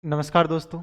नमस्कार दोस्तों,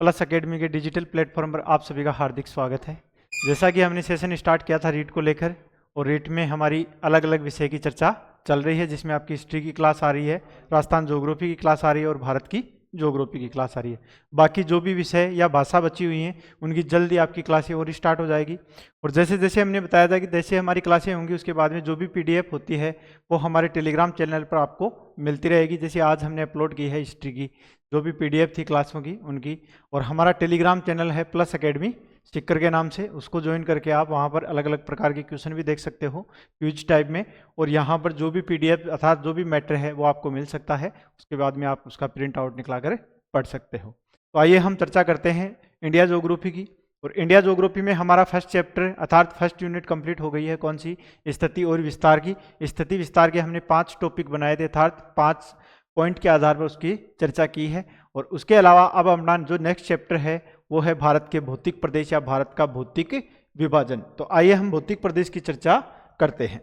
plus academy के डिजिटल प्लेटफॉर्म पर आप सभी का हार्दिक स्वागत है। जैसा कि हमने सेशन स्टार्ट किया था रीट को लेकर, और रीट में हमारी अलग अलग विषय की चर्चा चल रही है, जिसमें आपकी हिस्ट्री की क्लास आ रही है, राजस्थान ज्योग्राफी की क्लास आ रही है और भारत की ज्योग्राफी की क्लास आ रही है। बाकी जो भी विषय या भाषा बची हुई हैं उनकी जल्दी आपकी क्लासें और स्टार्ट हो जाएगी। और जैसे जैसे हमने बताया था कि जैसे हमारी क्लासें होंगी उसके बाद में जो भी PDF होती है वो हमारे टेलीग्राम चैनल पर आपको मिलती रहेगी। जैसे आज हमने अपलोड की है हिस्ट्री की जो भी PDF थी क्लासों की उनकी, और हमारा टेलीग्राम चैनल है प्लस एकेडमी स्टिकर के नाम से, उसको ज्वाइन करके आप वहाँ पर अलग अलग प्रकार के क्वेश्चन भी देख सकते हो क्विज टाइप में, और यहाँ पर जो भी PDF अर्थात जो भी मैटर है वो आपको मिल सकता है। उसके बाद में आप उसका प्रिंट आउट निकला कर पढ़ सकते हो। तो आइए हम चर्चा करते हैं इंडिया ज्योग्राफी की। और इंडिया ज्योग्राफी में हमारा फर्स्ट चैप्टर अर्थात फर्स्ट यूनिट कंप्लीट हो गई है। कौन सी? स्थिति और विस्तार की। स्थिति विस्तार के हमने 5 टॉपिक बनाए थे, अर्थात 5 पॉइंट के आधार पर उसकी चर्चा की है। और उसके अलावा अब अपना जो नेक्स्ट चैप्टर है वो है भारत के भौतिक प्रदेश या भारत का भौतिक विभाजन। तो आइए हम भौतिक प्रदेश की चर्चा करते हैं।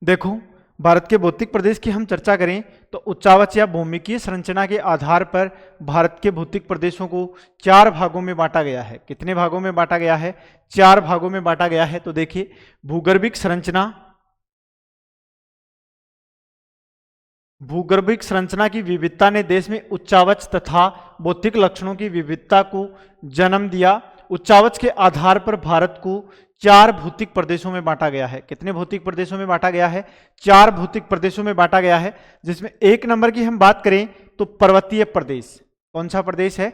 देखो, भारत के भौतिक प्रदेश की हम चर्चा करें तो उच्चावच या भौमिकीय संरचना के आधार पर भारत के भौतिक प्रदेशों को 4 भागों में बांटा गया है। कितने भागों में बांटा गया है? 4 भागों में बांटा गया है। तो देखिए, भूगर्भिक संरचना, भूगर्भिक संरचना की विविधता ने देश में उच्चावच तथा भौतिक लक्षणों की विविधता को जन्म दिया। उच्चावच के आधार पर भारत को 4 भौतिक प्रदेशों में बांटा गया है। कितने भौतिक प्रदेशों में बांटा गया है? 4 भौतिक प्रदेशों में बांटा गया है, जिसमें 1 नंबर की हम बात करें तो पर्वतीय प्रदेश। कौन सा प्रदेश है?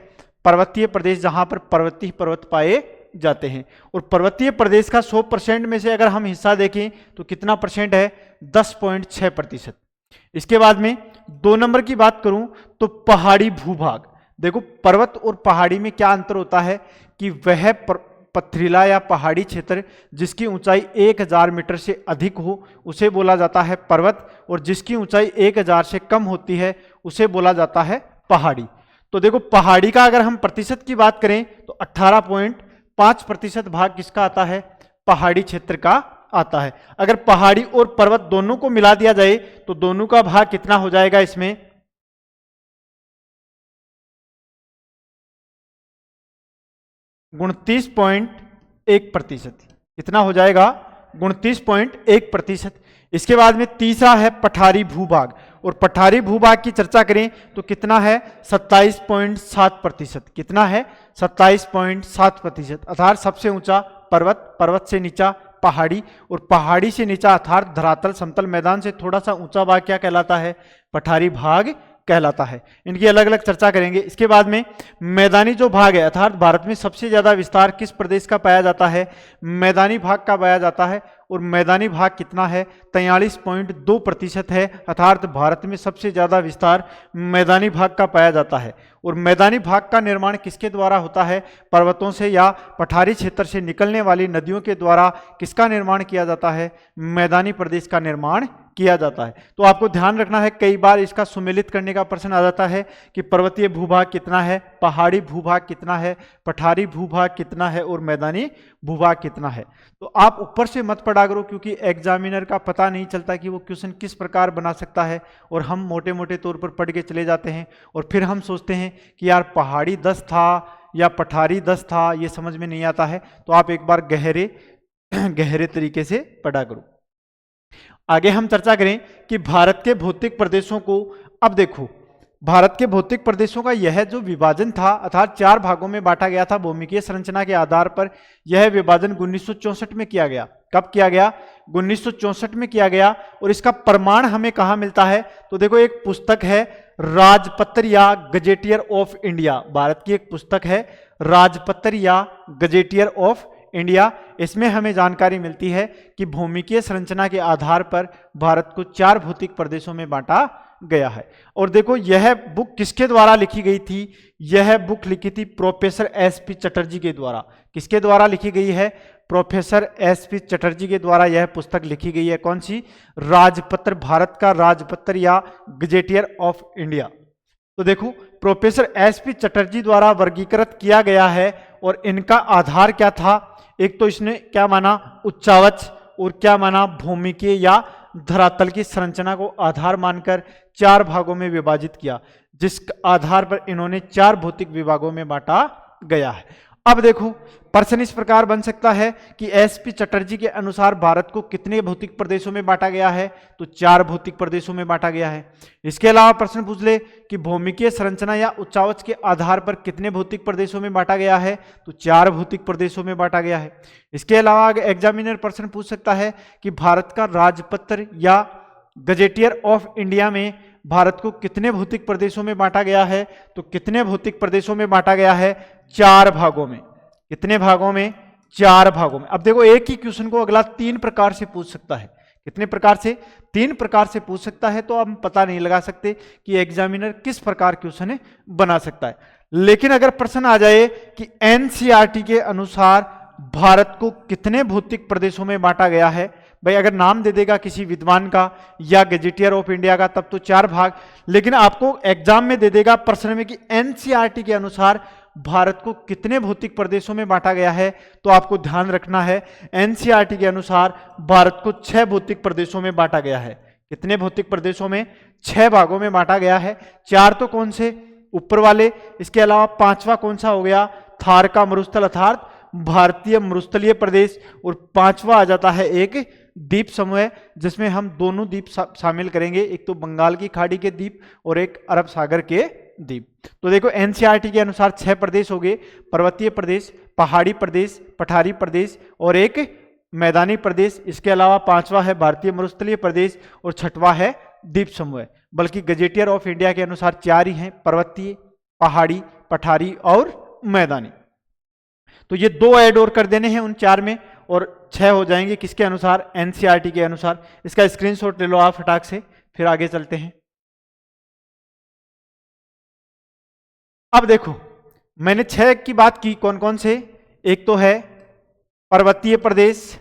पर्वतीय प्रदेश, जहां पर पर्वतीय पर्वत पाए जाते हैं। और पर्वतीय प्रदेश का 100% में से अगर हम हिस्सा देखें तो कितना परसेंट है? 10.6%। इसके बाद में 2 नंबर की बात करूं तो पहाड़ी भूभाग। देखो, पर्वत और पहाड़ी में क्या अंतर होता है कि वह पथरीला या पहाड़ी क्षेत्र जिसकी ऊंचाई 1000 मीटर से अधिक हो उसे बोला जाता है पर्वत, और जिसकी ऊंचाई 1000 से कम होती है उसे बोला जाता है पहाड़ी। तो देखो, पहाड़ी का अगर हम प्रतिशत की बात करें तो 18.5% भाग किसका आता है? पहाड़ी क्षेत्र का आता है। अगर पहाड़ी और पर्वत दोनों को मिला दिया जाए तो दोनों का भाग कितना हो जाएगा? इसमें 29.1%। कितना हो जाएगा? 29.1%। इसके बाद में तीसरा है पठारी भूभाग, और पठारी भूभाग की चर्चा करें तो कितना है? 27.7%। कितना है? 27.7%। अर्थात सबसे ऊंचा पर्वत, पर्वत से नीचा पहाड़ी, और पहाड़ी से नीचा अर्थात धरातल समतल मैदान से थोड़ा सा ऊंचा भाग क्या कहलाता है? पठारी भाग कहलाता है। इनकी अलग अलग चर्चा करेंगे। इसके बाद में मैदानी जो भाग है, अर्थात भारत में सबसे ज्यादा विस्तार किस प्रदेश का पाया जाता है? मैदानी भाग का पाया जाता है। और मैदानी भाग कितना है? 43.2% है। अर्थात भारत में सबसे ज्यादा विस्तार मैदानी भाग का पाया जाता है। और मैदानी भाग का निर्माण किसके द्वारा होता है? पर्वतों से या पठारी क्षेत्र से निकलने वाली नदियों के द्वारा किसका निर्माण किया जाता है? मैदानी प्रदेश का निर्माण किया जाता है। तो आपको ध्यान रखना है, कई बार इसका सुमेलित करने का प्रश्न आ जाता है कि पर्वतीय भूभाग कितना है, पहाड़ी भूभाग कितना है, पठारी भूभाग कितना है और मैदानी भूभाग कितना है। तो आप ऊपर से मत पढ़ा करो, क्योंकि एग्जामिनर का पता नहीं चलता कि वो क्वेश्चन किस प्रकार बना सकता है, और हम मोटे मोटे तौर पर पढ़ के चले जाते हैं और फिर हम सोचते हैं कि यार पहाड़ी 10 था या पठारी 10 था, ये समझ में नहीं आता है। तो आप एक बार गहरे तरीके से पढ़ा करो। आगे हम चर्चा करें कि भारत के भौतिक प्रदेशों को, अब देखो, भारत के भौतिक प्रदेशों का यह जो विभाजन था अर्थात 4 भागों में बांटा गया था भौमिकीय संरचना के आधार पर, यह विभाजन 1964 में किया गया। कब किया गया? 1964 में किया गया। और इसका प्रमाण हमें कहां मिलता है? तो देखो, एक पुस्तक है राजपत्र या गजेटियर ऑफ इंडिया। भारत की एक पुस्तक है राजपत्र या गजेटियर ऑफ इंडिया। इसमें हमें जानकारी मिलती है कि भौमिकीय संरचना के आधार पर भारत को 4 भौतिक प्रदेशों में बांटा गया है। और देखो, यह बुक किसके द्वारा लिखी गई थी? यह बुक लिखी थी प्रोफेसर SP चटर्जी के द्वारा। किसके द्वारा लिखी गई है? प्रोफेसर SP चटर्जी के द्वारा यह पुस्तक लिखी गई है। कौन सी? राजपत्र, भारत का राजपत्र या गजेटियर ऑफ इंडिया। तो देखो, प्रोफेसर SP चटर्जी द्वारा वर्गीकृत किया गया है, और इनका आधार क्या था? एक तो इसने क्या माना? उच्चावच, और क्या माना? भौमिकीय या धरातल की संरचना को आधार मानकर 4 भागों में विभाजित किया, जिस आधार पर इन्होंने 4 भौतिक विभागों में बांटा गया है। अब देखो प्रश्न इस प्रकार बन सकता है कि एसपी चटर्जी के अनुसार भारत को कितने भौतिक प्रदेशों में बांटा गया है, तो 4 भौतिक प्रदेशों में बांटा गया है। इसके अलावा प्रश्न पूछ ले कि भौमिकीय संरचना या उच्चावच के आधार पर कितने भौतिक प्रदेशों में बांटा गया है, तो 4 भौतिक प्रदेशों में बांटा गया है। इसके अलावा एग्जामिनर प्रश्न पूछ सकता है कि भारत का राजपत्र या गजेटियर ऑफ इंडिया में भारत को कितने भौतिक प्रदेशों में बांटा गया है, तो कितने भौतिक प्रदेशों में बांटा गया है, 4 भागों में। कितने भागों में, 4 भागों में। अब देखो एक ही क्वेश्चन को अगला 3 प्रकार से पूछ सकता है। कितने प्रकार से, 3 प्रकार से पूछ सकता है, तो हम पता नहीं लगा सकते कि एग्जामिनर किस प्रकार क्वेश्चन बना सकता है। लेकिन अगर प्रश्न आ जाए कि एनसीईआरटी के अनुसार भारत को कितने भौतिक प्रदेशों में बांटा गया है, भाई अगर नाम दे देगा किसी विद्वान का या गजेटियर ऑफ इंडिया का तब तो 4 भाग, लेकिन आपको एग्जाम में दे देगा प्रश्न में कि एनसीईआरटी के अनुसार भारत को कितने भौतिक प्रदेशों में बांटा गया है, तो आपको ध्यान रखना है एनसीईआरटी के अनुसार भारत को 6 भौतिक प्रदेशों में बांटा गया है। कितने भौतिक प्रदेशों में, 6 भागों में बांटा गया है। 4 तो कौन से, ऊपर वाले। इसके अलावा 5वां कौन सा हो गया, थार का मरुस्थल अर्थात भारतीय मरुस्थलीय प्रदेश। और 5वां आ जाता है एक द्वीप समूह, जिसमें हम दोनों द्वीप शामिल करेंगे, एक तो बंगाल की खाड़ी के द्वीप और एक अरब सागर के द्वीप। तो देखो एनसीईआरटी के अनुसार 6 प्रदेश हो गए, पर्वतीय प्रदेश, पहाड़ी प्रदेश, पठारी प्रदेश और एक मैदानी प्रदेश। इसके अलावा 5वां है भारतीय मरुस्थलीय प्रदेश और 6वां है द्वीप समूह। बल्कि गजेटियर ऑफ इंडिया के अनुसार 4 ही हैं, पर्वतीय, पहाड़ी, पठारी और मैदानी। तो ये 2 ऐड और कर देने हैं उन 4 में और 6 हो जाएंगे किसके अनुसार, एनसीईआरटी के अनुसार। इसका स्क्रीनशॉट ले लो आप फटाक से, फिर आगे चलते हैं। अब देखो मैंने 6 की बात की, कौन कौन से, एक तो है पर्वतीय प्रदेश,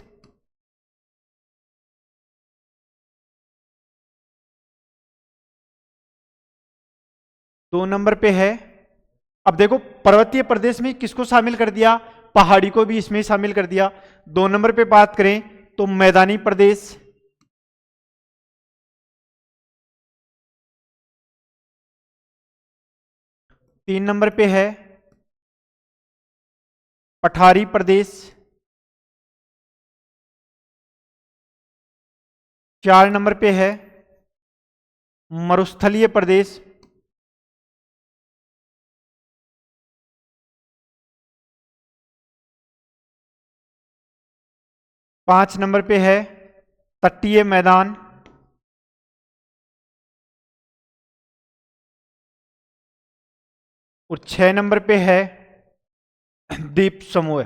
दो नंबर पे है। अब देखो पर्वतीय प्रदेश में किसको शामिल कर दिया, पहाड़ी को भी इसमें शामिल कर दिया। 2 नंबर पे बात करें तो मैदानी प्रदेश, 3 नंबर पे है पठारी प्रदेश, 4 नंबर पे है मरुस्थलीय प्रदेश, 5 नंबर पे है तटीय मैदान, और 6 नंबर पे है द्वीप समूह।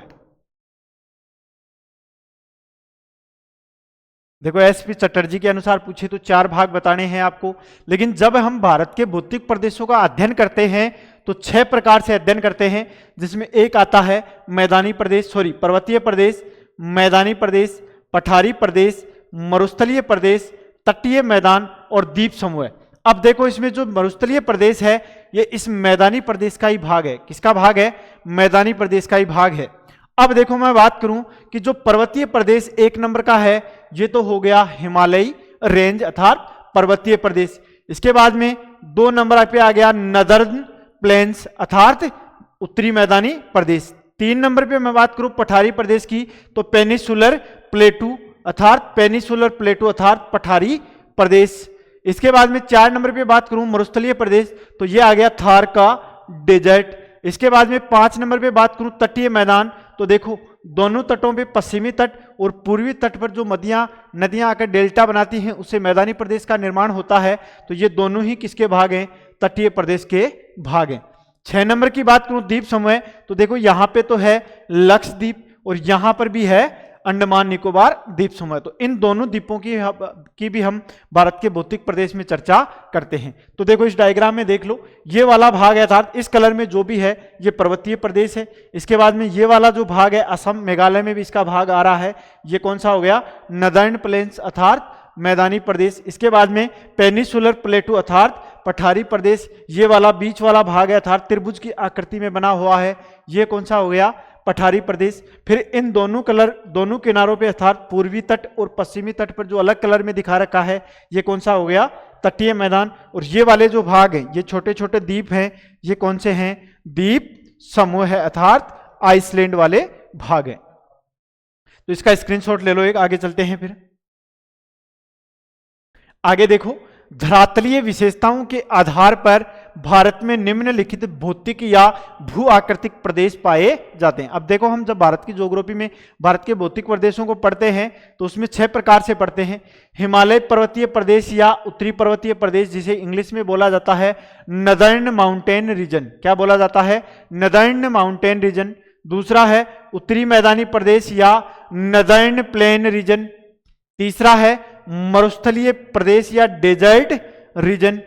देखो एसपी चटर्जी के अनुसार पूछे तो 4 भाग बताने हैं आपको, लेकिन जब हम भारत के भौतिक प्रदेशों का अध्ययन करते हैं तो 6 प्रकार से अध्ययन करते हैं, जिसमें एक आता है मैदानी प्रदेश, पर्वतीय प्रदेश, मैदानी प्रदेश, पठारी प्रदेश, मरुस्थलीय प्रदेश, तटीय मैदान और द्वीप समूह। अब देखो इसमें जो मरुस्थलीय प्रदेश है ये इस मैदानी प्रदेश का ही भाग है। किसका भाग है, मैदानी प्रदेश का ही भाग है। अब देखो मैं बात करूं कि जो पर्वतीय प्रदेश 1 नंबर का है ये तो हो गया हिमालयी रेंज अर्थात पर्वतीय प्रदेश। इसके बाद में 2 नंबर पे आ गया नदर्न प्लेन्स अर्थात उत्तरी मैदानी प्रदेश। 3 नंबर पे मैं बात करूं पठारी प्रदेश की तो पेनिसुलर प्लेटू अर्थात पठारी प्रदेश। इसके बाद में 4 नंबर पे बात करूं मरुस्थलीय प्रदेश तो ये आ गया थार का डेजर्ट। इसके बाद में 5 नंबर पे बात करूं तटीय मैदान तो देखो दोनों तटों पे पश्चिमी तट और पूर्वी तट पर जो नदियां आकर डेल्टा बनाती हैं उससे मैदानी प्रदेश का निर्माण होता है। तो ये दोनों ही किसके भाग हैं, तटीय प्रदेश के भाग हैं। 6 नंबर की बात करूं द्वीप समूह तो देखो यहां पे तो है लक्षद्वीप और यहां पर भी है अंडमान निकोबार द्वीप समूह। तो इन दोनों द्वीपों की भी हम भारत के भौतिक प्रदेश में चर्चा करते हैं। तो देखो इस डायग्राम में देख लो ये वाला भाग है अर्थात इस कलर में जो भी है ये पर्वतीय प्रदेश है। इसके बाद में ये वाला जो भाग है असम मेघालय में भी इसका भाग आ रहा है, ये कौन सा हो गया, नदर्न प्लेन्स अर्थात मैदानी प्रदेश। इसके बाद में पेनिसुलर प्लेटू अर्थात पठारी प्रदेश, ये वाला बीच वाला भाग है अर्थात त्रिभुज की आकृति में बना हुआ है, ये कौन सा हो गया, पठारी प्रदेश। फिर इन दोनों किनारों पे अर्थात पूर्वी तट और पश्चिमी तट पर जो अलग कलर में दिखा रखा है ये कौन सा हो गया, तटीय मैदान। और ये वाले जो भाग हैं, ये छोटे छोटे द्वीप हैं, ये कौन से हैं, द्वीप समूह है अर्थात आइसलैंड वाले भाग हैं। तो इसका स्क्रीनशॉट ले लो एक। आगे चलते हैं। फिर आगे देखो, धरातलीय विशेषताओं के आधार पर भारत में निम्नलिखित भौतिक या भू आकृतिक प्रदेश पाए जाते हैं। अब देखो, हम जब भारत की ज्योग्राफी में भारत के भौतिक प्रदेशों को पढ़ते हैं तो उसमें 6 प्रकार से पढ़ते हैं। हिमालय पर्वतीय प्रदेश या उत्तरी पर्वतीय प्रदेश, जिसे इंग्लिश में बोला जाता है नदर्न माउंटेन रीजन। क्या बोला जाता है, नदर्न माउंटेन रीजन। दूसरा है उत्तरी मैदानी प्रदेश या नदर्न प्लेन रीजन। तीसरा है मरुस्थलीय प्रदेश या डेजर्ट रीजन।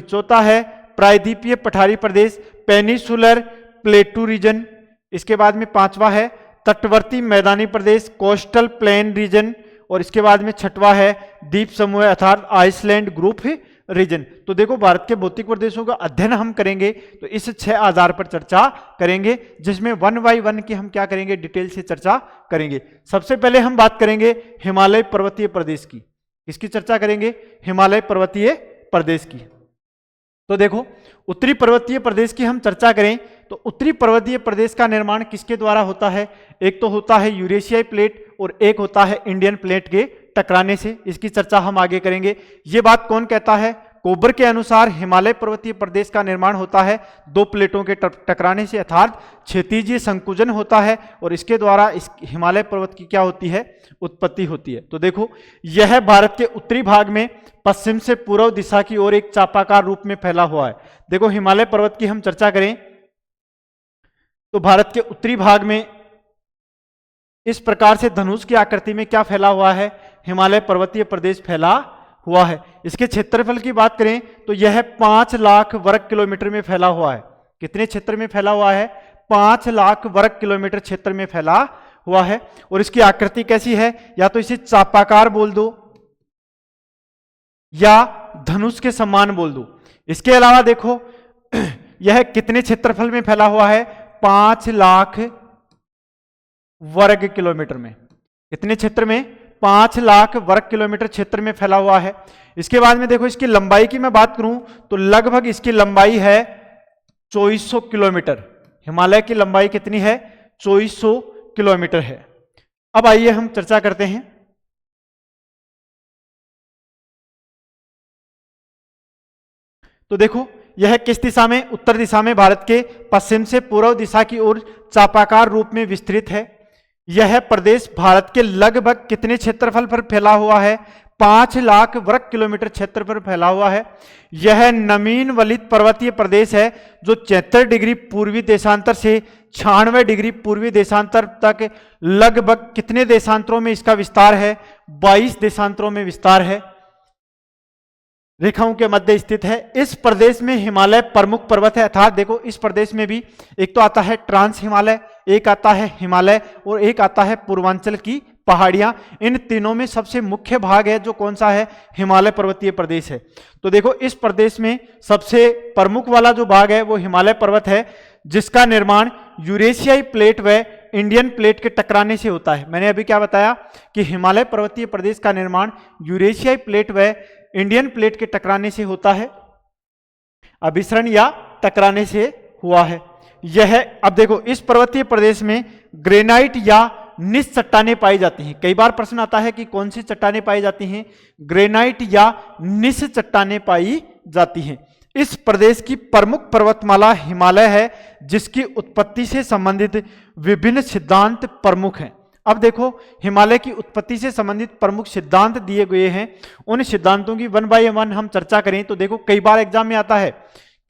चौथा है प्रायद्वीपीय पठारी प्रदेश, पेनिसुलर प्लेटू रीजन। इसके बाद में 5वां है तटवर्ती मैदानी प्रदेश, कोस्टल प्लेन रीजन। और इसके बाद में 6वां है द्वीप समूह अर्थात आइसलैंड ग्रुप रीजन। तो देखो, भारत के भौतिक प्रदेशों का अध्ययन हम करेंगे तो इस 6 आधार पर चर्चा करेंगे, जिसमें 1 बाय 1 की हम क्या करेंगे, डिटेल से चर्चा करेंगे। सबसे पहले हम बात करेंगे हिमालय पर्वतीय प्रदेश की। किसकी चर्चा करेंगे, हिमालय पर्वतीय प्रदेश की। तो देखो, उत्तरी पर्वतीय प्रदेश की हम चर्चा करें तो उत्तरी पर्वतीय प्रदेश का निर्माण किसके द्वारा होता है, एक तो होता है यूरेशियाई प्लेट और एक होता है इंडियन प्लेट के टकराने से। इसकी चर्चा हम आगे करेंगे। ये बात कौन कहता है, कोबर के अनुसार हिमालय पर्वतीय प्रदेश का निर्माण होता है 2 प्लेटों के टकराने से अर्थात क्षैतिजीय संकुचन होता है और इसके द्वारा इस हिमालय पर्वत की क्या होती है, उत्पत्ति होती है। तो देखो, यह भारत के उत्तरी भाग में पश्चिम से पूर्व दिशा की ओर एक चापाकार रूप में फैला हुआ है। देखो, हिमालय पर्वत की हम चर्चा करें तो भारत के उत्तरी भाग में इस प्रकार से धनुष की आकृति में क्या फैला हुआ है, हिमालय पर्वतीय प्रदेश फैला हुआ है। इसके क्षेत्रफल की बात करें तो यह 5 लाख वर्ग किलोमीटर में फैला हुआ है। कितने क्षेत्र में फैला हुआ है, 5 लाख वर्ग किलोमीटर क्षेत्र में फैला हुआ है। और इसकी आकृति कैसी है, या तो इसे चापाकार बोल दो या धनुष के समान बोल दो। इसके अलावा देखो, यह कितने क्षेत्रफल में फैला हुआ है, 5 लाख वर्ग किलोमीटर में। कितने क्षेत्र में, 5 लाख वर्ग किलोमीटर क्षेत्र में फैला हुआ है। इसके बाद में देखो, इसकी लंबाई की मैं बात करूं तो लगभग इसकी लंबाई है 2400 किलोमीटर। हिमालय की लंबाई कितनी है, 2400 किलोमीटर है। अब आइए हम चर्चा करते हैं। तो देखो, यह किस दिशा में, उत्तर दिशा में भारत के पश्चिम से पूर्व दिशा की ओर चापाकार रूप में विस्तृत है। यह प्रदेश भारत के लगभग कितने क्षेत्रफल पर फैला हुआ है, 5 लाख वर्ग किलोमीटर क्षेत्र पर फैला हुआ है। यह नमीन वलित पर्वतीय प्रदेश है जो 73 डिग्री पूर्वी देशांतर से 96 डिग्री पूर्वी देशांतर तक लगभग कितने देशांतरों में इसका विस्तार है, 22 देशांतरों में विस्तार है, रेखाओं के मध्य स्थित है। इस प्रदेश में हिमालय प्रमुख पर्वत है अर्थात देखो, इस प्रदेश में भी एक तो आता है ट्रांस हिमालय, एक आता है हिमालय और एक आता है पूर्वांचल की पहाड़ियां। इन तीनों में सबसे मुख्य भाग है जो कौन सा है, हिमालय पर्वतीय प्रदेश है। तो देखो, इस प्रदेश में सबसे प्रमुख वाला जो भाग है वो हिमालय पर्वत है, जिसका निर्माण यूरेशियाई प्लेट व इंडियन प्लेट के टकराने से होता है। मैंने अभी क्या बताया कि हिमालय पर्वतीय प्रदेश का निर्माण यूरेशियाई प्लेट व इंडियन प्लेट के टकराने से होता है, अभिसरण या टकराने से हुआ है। यह, अब देखो, इस पर्वतीय प्रदेश में ग्रेनाइट या निस चट्टानें पाई जाती हैं। कई बार प्रश्न आता है कि कौन सी चट्टानें पाई जाती हैं, ग्रेनाइट या निस चट्टानें पाई जाती हैं। इस प्रदेश की प्रमुख पर्वतमाला हिमालय है, जिसकी उत्पत्ति से संबंधित विभिन्न सिद्धांत प्रमुख हैं। अब देखो, हिमालय की उत्पत्ति से संबंधित प्रमुख सिद्धांत दिए गए हैं। उन सिद्धांतों की 1 बाय 1 हम चर्चा करें तो देखो, कई बार एग्जाम में आता है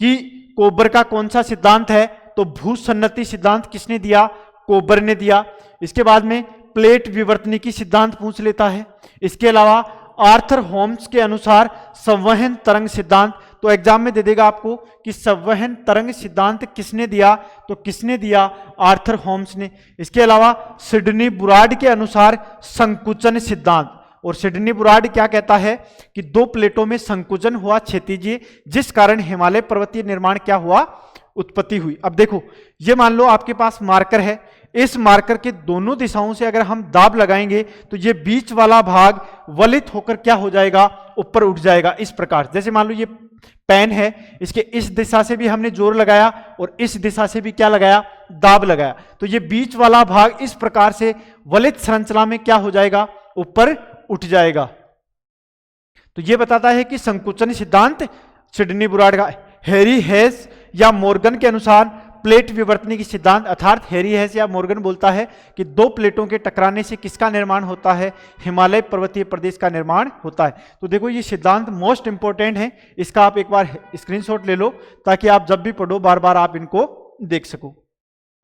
कि कोबर का कौन सा सिद्धांत है, तो भूसन्नति सिद्धांत किसने दिया, कोबर ने दिया। इसके बाद में प्लेट विवर्तनिकी सिद्धांत पूछ लेता है। इसके अलावा आर्थर होम्स के अनुसार संवहन तरंग सिद्धांत, तो एग्जाम में दे देगा आपको कि संवहन तरंग सिद्धांत किसने दिया, तो किसने दिया, आर्थर होम्स ने। इसके अलावा सिडनी बुराड के अनुसार संकुचन सिद्धांत, और सिडनी बुराड क्या कहता है कि 2 प्लेटों में संकुचन हुआ क्षैतिजीय, जिस कारण हिमालय पर्वतीय निर्माण क्या हुआ, उत्पत्ति हुई। अब देखो, ये मान लो आपके पास मार्कर है, इस मार्कर के दोनों दिशाओं से अगर हम दाब लगाएंगे तो ये बीच वाला भाग वलित होकर क्या हो जाएगा, ऊपर उठ जाएगा इस प्रकार। जैसे मान लो ये पेन है, इसके इस दिशा से भी हमने जोर लगाया और इस दिशा से भी क्या लगाया, दाब लगाया, तो ये बीच वाला भाग इस प्रकार से वलित संरचना में क्या हो जाएगा, ऊपर उठ जाएगा। तो ये बताता है कि संकुचन सिद्धांत सिडनी बुराड का। हैरी हेस या मॉर्गन के अनुसार प्लेट विवर्तनी की सिद्धांत, अर्थात हैरी हेस या मॉर्गन बोलता है कि दो प्लेटों के टकराने से किसका निर्माण होता है, हिमालय पर्वतीय प्रदेश का निर्माण होता है। तो देखो ये सिद्धांत मोस्ट इंपॉर्टेंट है, इसका आप एक बार स्क्रीनशॉट ले लो ताकि आप जब भी पढ़ो बार बार आप इनको देख सको।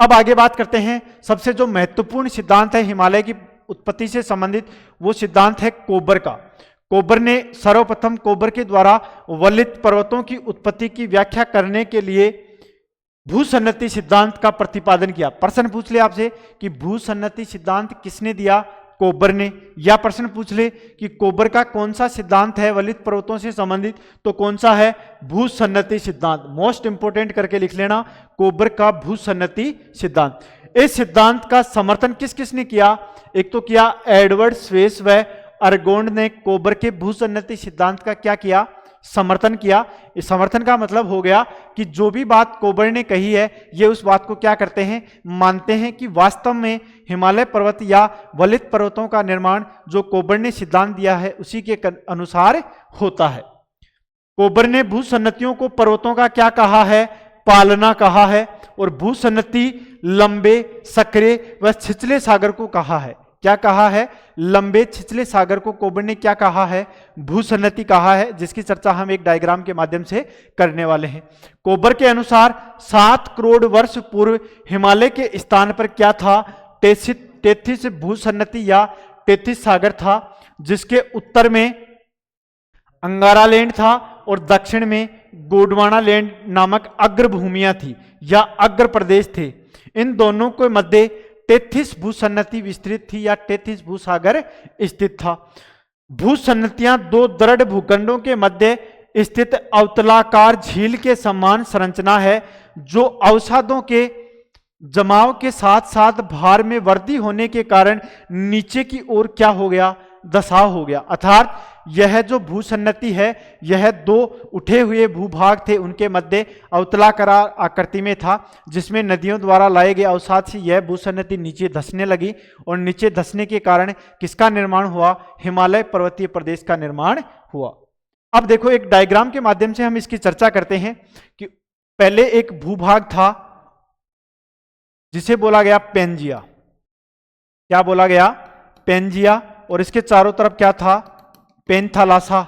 अब आगे बात करते हैं, सबसे जो महत्वपूर्ण सिद्धांत है हिमालय की उत्पत्ति से संबंधित, वो सिद्धांत है कोबर का। कोबर ने सर्वप्रथम कोबर के द्वारा वलित पर्वतों की उत्पत्ति की व्याख्या करने के लिए भूसन्नति सिद्धांत का प्रतिपादन किया। प्रश्न पूछ ले आपसे कि भूसन्नति सिद्धांत किसने दिया, कोबर ने। या प्रश्न पूछ ले कि कोबर का कौन सा सिद्धांत है वलित पर्वतों से संबंधित, तो कौन सा है, भूसन्नति सिद्धांत। मोस्ट इंपोर्टेंट करके लिख लेना, कोबर का भूसन्नति सिद्धांत। इस सिद्धांत का समर्थन किस किसने किया, एक तो किया एडवर्ड स्वेस व अरगोंड ने कोबर के भूसन्नति सिद्धांत का क्या किया, समर्थन किया। इस समर्थन का मतलब हो गया कि जो भी बात कोबर ने कही है ये उस बात को क्या करते हैं, मानते हैं कि वास्तव में हिमालय पर्वत या वलित पर्वतों का निर्माण जो कोबर ने सिद्धांत दिया है उसी के अनुसार होता है। कोबर ने भूसन्नतियों को पर्वतों का क्या कहा है, पालना कहा है, और भूसन्नति लंबे, सकरे व छिछले सागर को कहा है। क्या कहा है, लंबे छिछले सागर को कोबर ने क्या कहा है, भूसन्नति कहा है, जिसकी चर्चा हम एक डायग्राम के माध्यम से करने वाले हैं। कोबर के अनुसार 7 करोड़ वर्ष पूर्व हिमालय के स्थान पर क्या था, टेथिस भूसन्नति या टेथिस सागर था, जिसके उत्तर में अंगारा लैंड था और दक्षिण में गोंडवाना लैंड नामक अग्र भूमियां थी या अग्र प्रदेश थे। इन दोनों के मध्य टेथिस भूसन्नति विस्तृत थी या टेथिस भूसागर स्थित था। भूसन्नतियां दो दृढ़ भूखंडों के मध्य स्थित अवतलाकार झील के समान संरचना है, जो अवसादों के जमाव के साथ साथ भार में वृद्धि होने के कारण नीचे की ओर क्या हो गया, दसाव हो गया। अर्थात यह जो भूसन्नति है यह दो उठे हुए भूभाग थे, उनके मध्य अवतलाकार आकृति में था, जिसमें नदियों द्वारा लाए गए अवसाद से यह भूसन्नति नीचे धंसने लगी और नीचे धंसने के कारण किसका निर्माण हुआ, हिमालय पर्वतीय प्रदेश का निर्माण हुआ। अब देखो एक डायग्राम के माध्यम से हम इसकी चर्चा करते हैं कि पहले एक भूभाग था जिसे बोला गया पेंजिया। क्या बोला गया, पेंजिया, और इसके चारों तरफ क्या था, पेंथालासा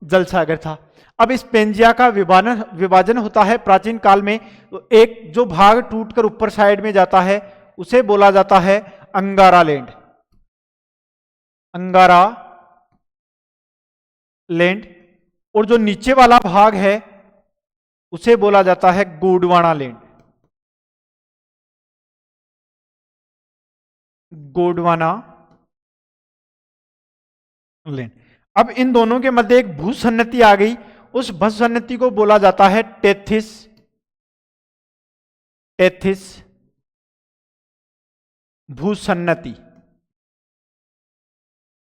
जलसागर था। अब इस पेंजिया का विभाजन होता है प्राचीन काल में, तो एक जो भाग टूटकर ऊपर साइड में जाता है उसे बोला जाता है अंगारा लैंड, अंगारा लैंड, और जो नीचे वाला भाग है उसे बोला जाता है गोंडवाना लैंड, गोंडवाना लैंड। अब इन दोनों के मध्य एक भूसन्नति आ गई, उस भूसन्नति को बोला जाता है टेथिस, टेथिस भूसन्नति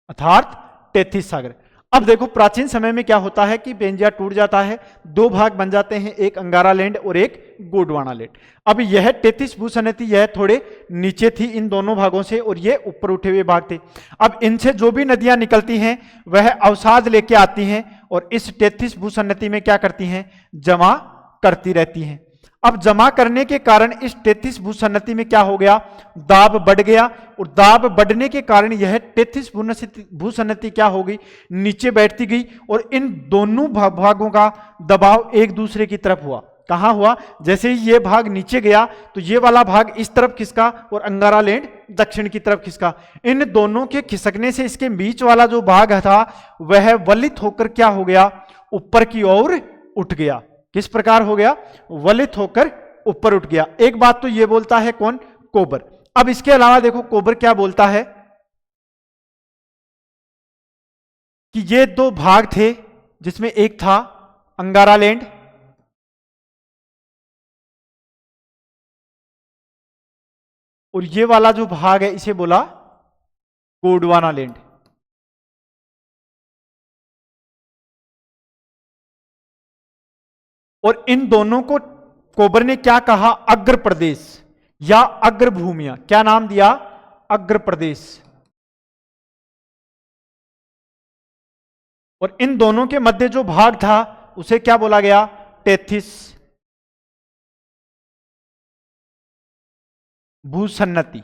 अर्थात टेथिस सागर। अब देखो प्राचीन समय में क्या होता है कि पेंजिया टूट जाता है, दो भाग बन जाते हैं, एक अंगारा लैंड और एक गोंडवाना लैंड। अब यह टेथिस भूसन्नति यह थोड़े नीचे थी इन दोनों भागों से और ये ऊपर उठे हुए भाग थे। अब इनसे जो भी नदियां निकलती हैं वह अवसाद लेके आती हैं और इस टेथिस भूसन्नति में क्या करती हैं, जमा करती रहती हैं। अब जमा करने के कारण इस टेथिस भूसन्नति में क्या हो गया, दाब बढ़ गया, और दाब बढ़ने के कारण यह टेथिस भूसन्नति क्या हो गई, नीचे बैठती गई, और इन दोनों भागों का दबाव एक दूसरे की तरफ हुआ। कहां हुआ, जैसे ही ये भाग नीचे गया तो ये वाला भाग इस तरफ खिसका और अंगारा लैंड दक्षिण की तरफ खिसका। इन दोनों के खिसकने से इसके बीच वाला जो भाग था वह वलित होकर क्या हो गया, ऊपर की ओर उठ गया। किस प्रकार हो गया, वलित होकर ऊपर उठ गया। एक बात तो यह बोलता है कौन, कोबर। अब इसके अलावा देखो कोबर क्या बोलता है कि ये दो भाग थे जिसमें एक था अंगारा लैंड और ये वाला जो भाग है इसे बोला गोंडवाना लैंड। और इन दोनों को कोबर ने क्या कहा? अग्र प्रदेश या अग्र भूमियां। क्या नाम दिया? अग्र प्रदेश। और इन दोनों के मध्य जो भाग था उसे क्या बोला गया? टेथिस भूसन्नति।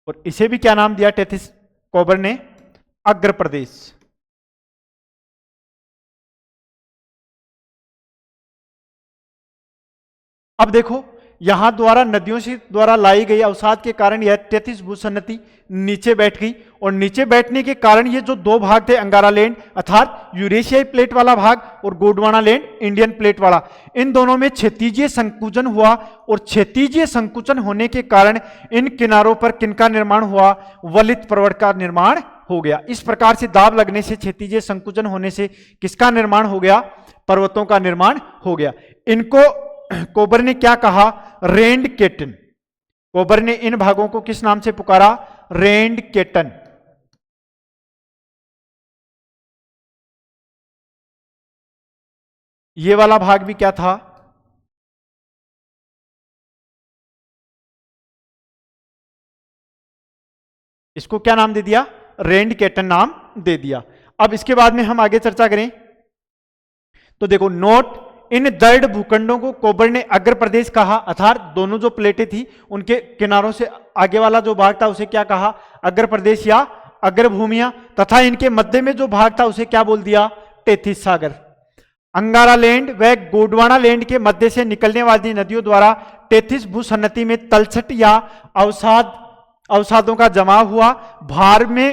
और इसे भी क्या नाम दिया टेथिस कोबर ने? अग्र प्रदेश। अब देखो यहां द्वारा नदियों से द्वारा लाई गई अवसाद के कारण यह टेथिस भूसन्नति नीचे बैठ गई। और नीचे बैठने के कारण ये जो दो भाग थे, अंगारा लैंड अर्थात यूरेशियाई प्लेट वाला भाग और गोंडवाना लैंड इंडियन प्लेट वाला, इन दोनों में क्षैतिजीय संकुचन हुआ। और क्षैतिजीय संकुचन होने के कारण इन किनारों पर किनका निर्माण हुआ? वलित पर्वत का निर्माण हो गया। इस प्रकार से दाब लगने से, क्षैतिजीय संकुचन होने से किसका निर्माण हो गया? पर्वतों का निर्माण हो गया। इनको कोबर ने क्या कहा? रेंड केटन। कोबर ने इन भागों को किस नाम से पुकारा? रेंड केटन। ये वाला भाग भी क्या था? इसको क्या नाम दे दिया? रेंड केटन नाम दे दिया। अब इसके बाद में हम आगे चर्चा करें तो देखो, नोट, इन दर्द भूखंडों को कोबर ने अग्र प्रदेश कहा, अर्थात दोनों जो प्लेटें थी उनके किनारों से आगे वाला जो भाग था उसे क्या कहा? अग्र प्रदेश या अग्र भूमियां। तथा इनके मध्य में जो भाग था उसे क्या बोल दिया? टेथिस सागर। अंगारा लैंड व गोंडवाना लैंड के मध्य से निकलने वाली नदियों द्वारा टेथिस भूसन्नति में तलछट या अवसादों का जमाव हुआ। भार में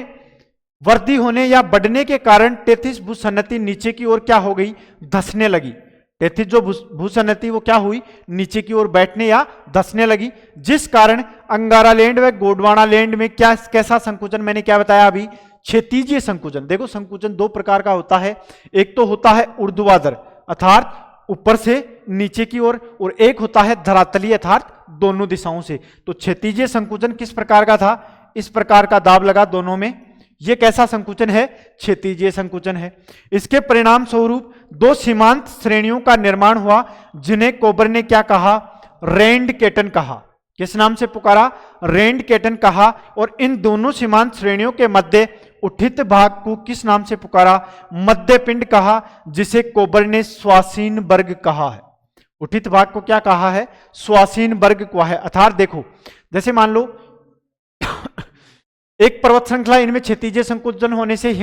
वृद्धि होने या बढ़ने के कारण टेथिस भूसन्नति नीचे की ओर क्या हो गई? धंसने लगी। टेथिस जो भूसन्नति वो क्या हुई? नीचे की ओर बैठने या धंसने लगी, जिस कारण अंगारा लैंड व गोंडवाना लैंड में क्या कैसा संकुचन? मैंने क्या बताया अभी? क्षैतिजीय संकुचन। देखो संकुचन दो प्रकार का होता है, एक तो होता है ऊर्ध्वाधर अर्थात ऊपर से नीचे की ओर, और एक होता है धरातलीय अर्थात दोनों दिशाओं से। तो क्षैतिजीय संकुचन किस प्रकार का था? इस प्रकार का दाब लगा दोनों में। यह कैसा संकुचन है? क्षैतिजीय संकुचन है। इसके परिणाम स्वरूप दो सीमांत श्रेणियों का निर्माण हुआ, जिन्हें कोबर ने क्या कहा? रेंड केटन कहा। किस नाम से पुकारा? रेंड केटन कहा। और इन दोनों सीमांत श्रेणियों के मध्य उठित भाग को किस नाम से पुकारा? मध्य पिंड कहा, जिसे कोबर ने स्वासीन वर्ग कहा है। उठित भाग को क्या कहा है? स्वासीन वर्ग को है। अर्थात देखो, जैसे मान लो एक पर्वत श्रृंखला, इनमें क्षैतिजीय संकुचन होने से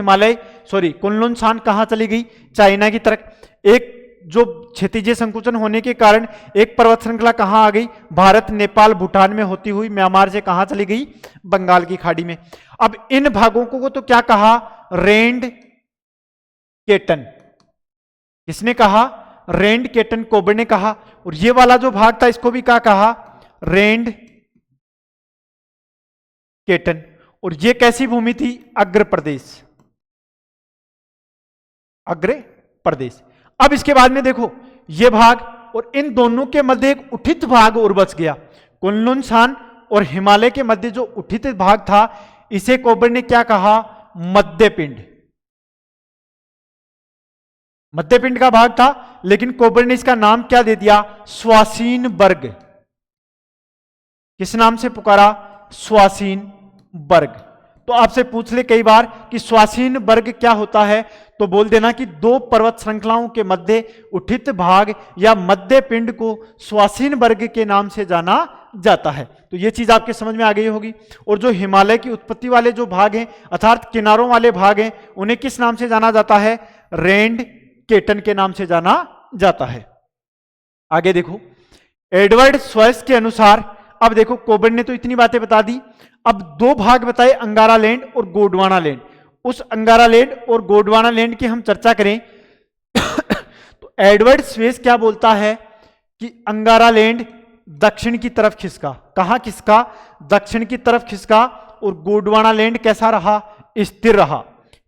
कुनलुन सान कहां चली गई? चाइना की तरफ। एक जो क्षैतिजीय संकुचन होने के कारण एक पर्वत श्रृंखला कहां आ गई? भारत, नेपाल, भूटान में होती हुई म्यांमार से कहां चली गई? बंगाल की खाड़ी में। अब इन भागों को तो क्या कहा? रेंड केटन। किसने कहा? रेंड केटन, कोबर ने कहा। और ये वाला जो भाग था इसको भी क्या कहा? रेंड केटन। और ये कैसी भूमि थी? अग्र प्रदेश। अग्र प्रदेश। अब इसके बाद में देखो ये भाग और इन दोनों के मध्य एक उठित भाग और बच गया। कुनलुन सान और हिमालय के मध्य जो उठित भाग था इसे कोबर ने क्या कहा? मध्यपिंड। मध्यपिंड का भाग था, लेकिन कोबर ने इसका नाम क्या दे दिया? स्वासीन वर्ग। किस नाम से पुकारा? स्वासीन वर्ग। तो आपसे पूछ ले कई बार कि स्वासीन वर्ग क्या होता है, तो बोल देना कि दो पर्वत श्रृंखलाओं के मध्य उठित भाग या मध्य पिंड को स्वासीन वर्ग के नाम से जाना जाता है। तो यह चीज आपके समझ में आ गई होगी। और जो हिमालय की उत्पत्ति वाले जो भाग हैं अर्थात किनारों वाले भाग हैं, उन्हें किस नाम से जाना जाता है? रेंड केटन के नाम से जाना जाता है। आगे देखो, एडवर्ड स्वेस के अनुसार, अब देखो कोबर ने तो इतनी बातें बता दी, अब दो भाग बताए, अंगारा लैंड और गोंडवाना लैंड। उस अंगारा लैंड और गोंडवाना लैंड की हम चर्चा करें तो एडवर्ड स्वेस क्या बोलता है कि अंगारा लैंड दक्षिण की तरफ खिसका। कहां खिसका? दक्षिण की तरफ खिसका। और गोंडवाना लैंड कैसा रहा? स्थिर रहा।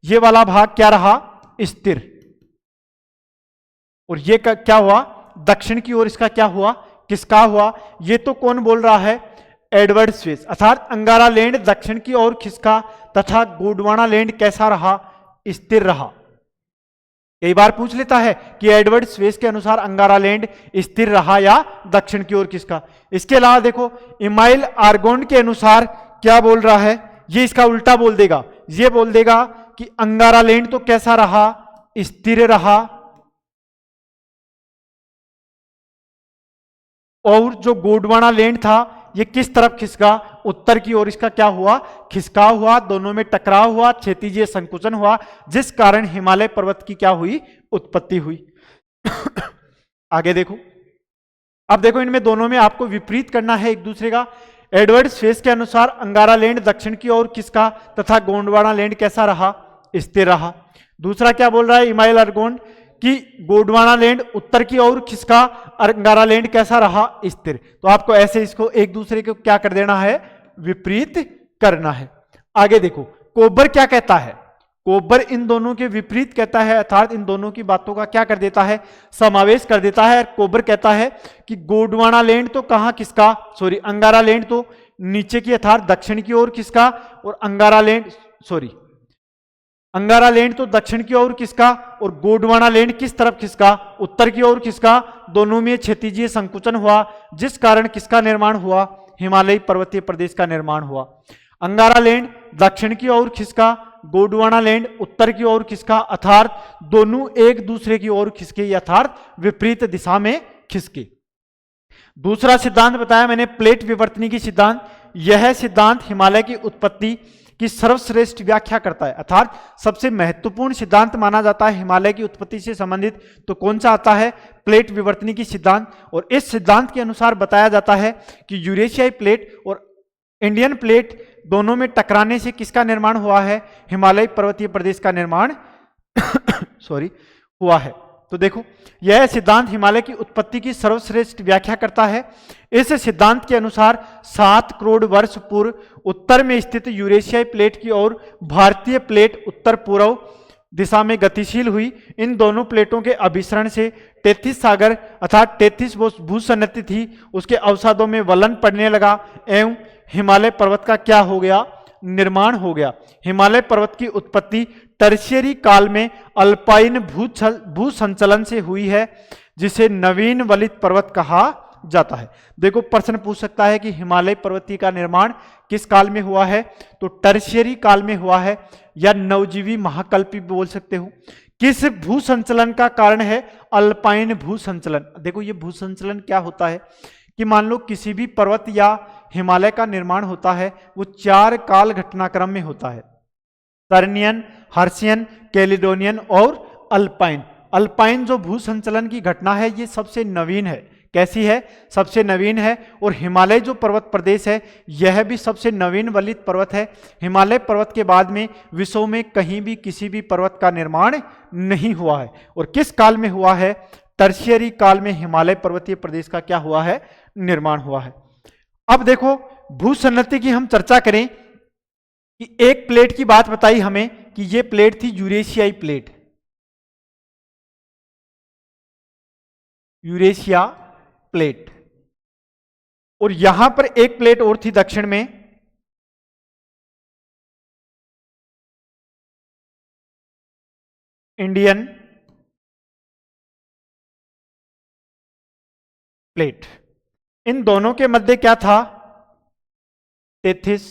यह वाला भाग क्या रहा? स्थिर। और यह क्या हुआ? दक्षिण की ओर इसका क्या हुआ? किसका हुआ? ये तो कौन बोल रहा है? Edward Suez. अर्थात अंगारा लैंड दक्षिण की ओर खिसका तथा गोंडवाना लैंड कैसा रहा? स्थिर रहा। कई बार पूछ लेता है कि एडवर्ड स्वेस के अनुसार अंगारा लैंड स्थिर रहा या दक्षिण की ओर खिसका। इसके अलावा देखो इमाइल आर्गोन के अनुसार क्या बोल रहा है? ये इसका उल्टा बोल देगा, ये बोल देगा कि अंगारा लैंड तो कैसा रहा? स्थिर रहा, और जो गोंडवाना लैंड था ये किस तरफ खिसका? उत्तर की ओर इसका क्या हुआ? खिसकाव हुआ, दोनों में टकराव हुआ, क्षैतिजीय संकुचन हुआ, जिस कारण हिमालय पर्वत की क्या हुई? उत्पत्ति हुई। आगे देखो, अब देखो इनमें दोनों में आपको विपरीत करना है एक दूसरे का। एडवर्ड स्वेस के अनुसार अंगारा लैंड दक्षिण की ओर खिसका तथा गोंडवाना लैंड कैसा रहा? स्थिर रहा। दूसरा क्या बोल रहा है इमाइल आर्गोन? कि गोंडवाना लैंड उत्तर की ओर खिसका, अंगारा लैंड कैसा रहा? स्थिर। तो आपको ऐसे इसको एक दूसरे को क्या कर देना है? विपरीत करना है। आगे देखो कोबर क्या कहता है? कोबर इन दोनों के विपरीत कहता है, अर्थात इन दोनों की बातों का क्या कर देता है? समावेश कर देता है। कोबर कहता है कि गोंडवाना लैंड तो कहां खिसका? सॉरी, अंगारा लैंड तो नीचे की अर्थात दक्षिण की ओर खिसका, और अंगारा लैंड तो दक्षिण की ओर खिसका, और गोंडवाना लैंड किस तरफ खिसका? उत्तर की ओर खिसका। दोनों में क्षैतिजीय संकुचन हुआ, जिस कारण किसका निर्माण हुआ? हिमालयी पर्वतीय प्रदेश का निर्माण हुआ। अंगारा लैंड दक्षिण की ओर खिसका, गोंडवाना लैंड उत्तर की ओर खिसका, अर्थात दोनों एक दूसरे की ओर खिसके, अर्थात विपरीत दिशा में खिसके। दूसरा सिद्धांत बताया मैंने, प्लेट विवर्तनिकी सिद्धांत। यह सिद्धांत हिमालय की उत्पत्ति की सर्वश्रेष्ठ व्याख्या करता है, अर्थात सबसे महत्वपूर्ण सिद्धांत माना जाता है हिमालय की उत्पत्ति से संबंधित। तो कौन सा आता है? प्लेट विवर्तनिकी सिद्धांत। और इस सिद्धांत के अनुसार बताया जाता है कि यूरेशियाई प्लेट और इंडियन प्लेट दोनों में टकराने से किसका निर्माण हुआ है? हिमालय पर्वतीय प्रदेश का निर्माण हुआ है। तो देखो यह सिद्धांत हिमालय की उत्पत्ति की सर्वश्रेष्ठ व्याख्या करता है। इस सिद्धांत के अनुसार 7 करोड़ वर्ष पूर्व उत्तर में स्थित यूरेशियाई प्लेट की ओर भारतीय प्लेट उत्तर पूर्व दिशा में गतिशील हुई। इन दोनों प्लेटों के अभिसरण से 33 सागर अर्थात 33 भूसन्नति थी, उसके अवसादों में वलन पड़ने लगा एवं हिमालय पर्वत का क्या हो गया? निर्माण हो गया। हिमालय पर्वत की उत्पत्ति टर्शियरी काल में अल्पाइन भूसंचलन से हुई है, जिसे नवीन वलित पर्वत कहा जाता है। देखो प्रश्न पूछ सकता है कि हिमालय पर्वतीय का निर्माण किस काल में हुआ है? तो टर्शियरी काल में हुआ है, या नवजीवी महाकल्प भी बोल सकते हो। किस भूसंचलन का कारण है? अल्पाइन भूसंचलन। देखो ये भूसंचलन क्या होता है कि मान लो किसी भी पर्वत या हिमालय का निर्माण होता है, वो 4 काल घटनाक्रम में होता है, टर्नियन, हर्शियन, कैलिडोनियन और अल्पाइन। अल्पाइन जो भूसंचलन की घटना है ये सबसे नवीन है। कैसी है? सबसे नवीन है। और हिमालय जो पर्वत प्रदेश है यह भी सबसे नवीन वलित पर्वत है। हिमालय पर्वत के बाद में विश्व में कहीं भी किसी भी पर्वत का निर्माण नहीं हुआ है। और किस काल में हुआ है? टर्शियरी काल में हिमालय पर्वतीय प्रदेश का क्या हुआ है? निर्माण हुआ है। अब देखो भूसन्नति की हम चर्चा करें कि एक प्लेट की बात बताई हमें कि ये प्लेट थी यूरेशियाई प्लेट, यूरेशिया प्लेट, और यहां पर एक प्लेट और थी दक्षिण में, इंडियन प्लेट। इन दोनों के मध्य क्या था? 33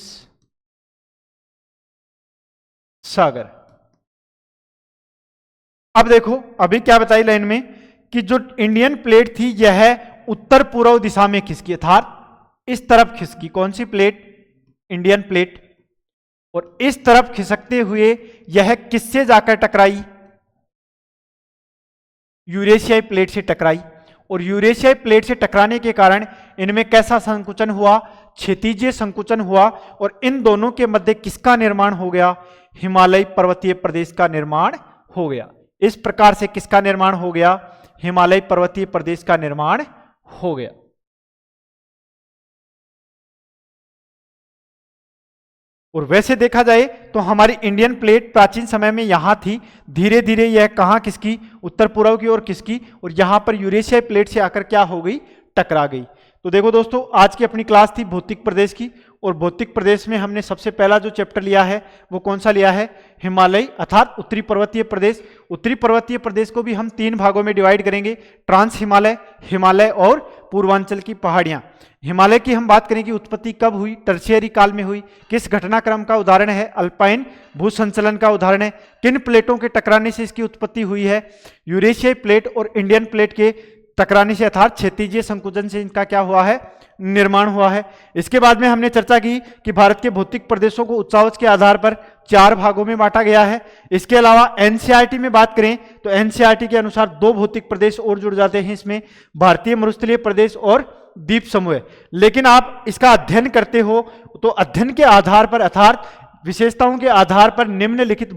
सागर। अब देखो अभी क्या बताई लाइन में कि जो इंडियन प्लेट थी यह उत्तर पूर्व दिशा में खिसकी, अर्थात इस तरफ खिसकी। कौन सी प्लेट? Indian plate. और इस तरफ खिसकते हुए यह किससे जाकर टकराई? यूरेशियाई प्लेट से टकराई। और यूरेशियाई प्लेट से टकराने के कारण इनमें कैसा संकुचन हुआ? क्षैतिजीय संकुचन हुआ। और इन दोनों के मध्य किसका निर्माण हो गया? हिमालय पर्वतीय प्रदेश का निर्माण हो गया। इस प्रकार से किसका निर्माण हो गया? हिमालय पर्वतीय प्रदेश का निर्माण हो गया। और वैसे देखा जाए तो हमारी इंडियन प्लेट प्राचीन समय में यहां थी, धीरे धीरे यह कहां खिसकी? उत्तर पूर्व की ओर खिसकी, और यहां पर यूरेशियाई प्लेट से आकर क्या हो गई? टकरा गई। तो देखो दोस्तों, आज की अपनी क्लास थी भौतिक प्रदेश की, और भौतिक प्रदेश में हमने सबसे पहला जो चैप्टर लिया है वो कौन सा लिया है? हिमालय अर्थात उत्तरी पर्वतीय प्रदेश। उत्तरी पर्वतीय प्रदेश को भी हम 3 भागों में डिवाइड करेंगे, ट्रांस हिमालय, हिमालय और पूर्वांचल की पहाड़ियां। हिमालय की हम बात करें कि उत्पत्ति कब हुई, टर्शियरी काल में हुई, किस घटनाक्रम का उदाहरण है, अल्पाइन भूसंचलन का उदाहरण है, किन प्लेटों के टकराने से इसकी उत्पत्ति हुई है, यूरेशियाई प्लेट और इंडियन प्लेट के टकराने से अर्थात क्षैतिजीय संकुचन से इनका क्या हुआ है? निर्माण हुआ है। इसके बाद में हमने चर्चा की कि भारत के भौतिक प्रदेशों को उच्चावच के आधार पर 4 भागों में बांटा गया है। इसके अलावा एनसीईआरटी में बात करें तो एनसीईआरटी के अनुसार 2 भौतिक प्रदेश और जुड़ जाते हैं इसमें, भारतीय मरुस्थलीय प्रदेश और द्वीप समूह। लेकिन आप इसका अध्ययन करते हो तो अध्ययन के आधार पर अर्थात विशेषताओं के आधार पर निम्नलिखित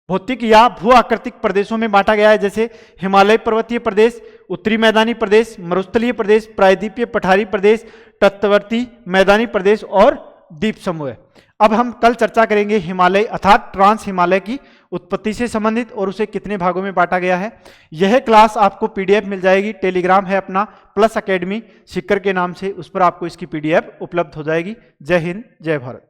भौतिक या भू आकृतिक प्रदेशों में बांटा गया है, जैसे हिमालय पर्वतीय प्रदेश, उत्तरी मैदानी प्रदेश, मरुस्थलीय प्रदेश, प्रायद्वीपीय पठारी प्रदेश, तटवर्ती मैदानी प्रदेश और द्वीप समूह। अब हम कल चर्चा करेंगे हिमालय अर्थात ट्रांस हिमालय की उत्पत्ति से संबंधित और उसे कितने भागों में बांटा गया है। यह क्लास आपको पीडीएफ मिल जाएगी, टेलीग्राम है अपना प्लस अकेडमी सिक्कर के नाम से, उस पर आपको इसकी पीडीएफ उपलब्ध हो जाएगी। जय हिंद, जय भारत।